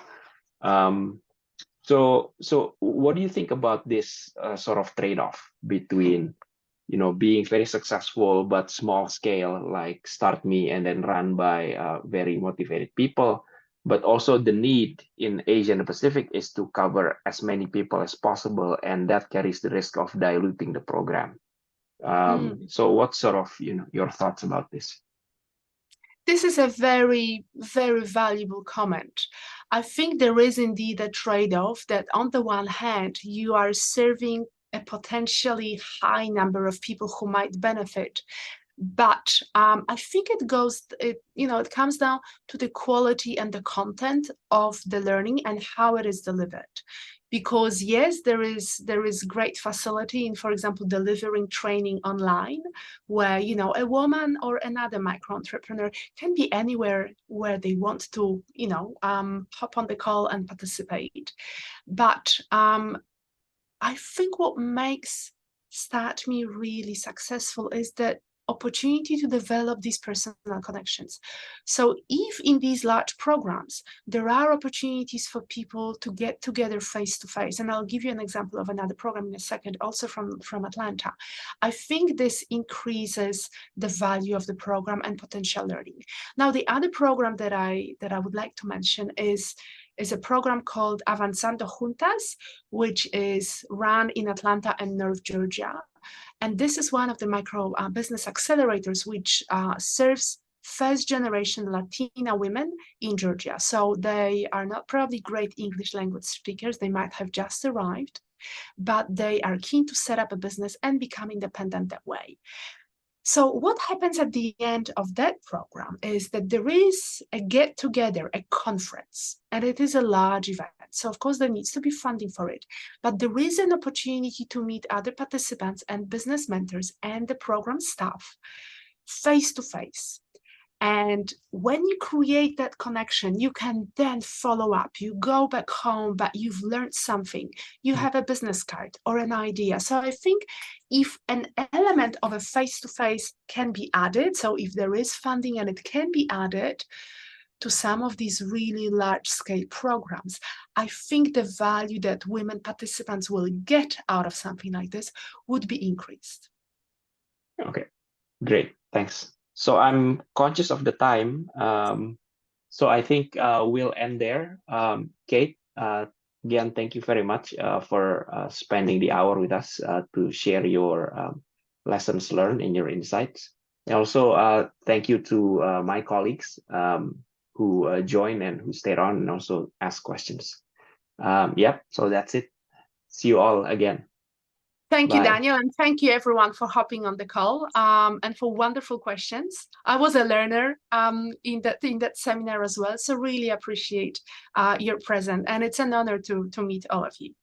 So what do you think about this sort of trade-off between, being very successful but small scale, like Start Me, and then run by very motivated people, but also the need in Asia and the Pacific is to cover as many people as possible, and that carries the risk of diluting the program. So what sort of, your thoughts about this? This is a very, very valuable comment. I think there is indeed a trade-off that on the one hand, you are serving a potentially high number of people who might benefit. But I think it comes down to the quality and the content of the learning and how it is delivered. Because yes, there is great facility in, for example, delivering training online, where a woman or another micro-entrepreneur can be anywhere where they want to, hop on the call and participate. But I think what makes StartMe really successful is that opportunity to develop these personal connections. So if in these large programs, there are opportunities for people to get together face to face, and I'll give you an example of another program in a second, also from Atlanta, I think this increases the value of the program and potential learning. Now, the other program that I would like to mention is a program called Avanzando Juntas, which is run in Atlanta and North Georgia. And this is one of the micro business accelerators, which serves first-generation Latina women in Georgia. So they are not probably great English language speakers. They might have just arrived, but they are keen to set up a business and become independent that way. So what happens at the end of that program is that there is a get-together, a conference, and it is a large event. So of course there needs to be funding for it, but there is an opportunity to meet other participants and business mentors and the program staff face-to-face. And when you create that connection, you can then follow up. You go back home, but you've learned something. You have a business card or an idea. So I think if an element of a face-to-face can be added, so if there is funding and it can be added to some of these really large-scale programs, I think the value that women participants will get out of something like this would be increased. Okay, great, thanks. So I'm conscious of the time, so I think we'll end there. Kate, again, thank you very much for spending the hour with us to share your lessons learned and your insights. And also, thank you to my colleagues who joined and who stayed on and also asked questions. Yep, so that's it. See you all again. Thank Bye. you, Daniel, and thank you everyone for hopping on the call and for wonderful questions. I was a learner in that seminar as well, so really appreciate your presence, and it's an honor to meet all of you.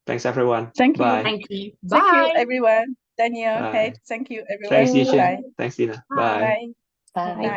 Thanks, everyone. Thank you. Bye. Thank you. Bye. Thank you, everyone. Daniel, Bye. Kate, thank you, everyone. Thanks, Yishin. Bye. Thanks, Dina. Bye. Bye. Bye. Bye.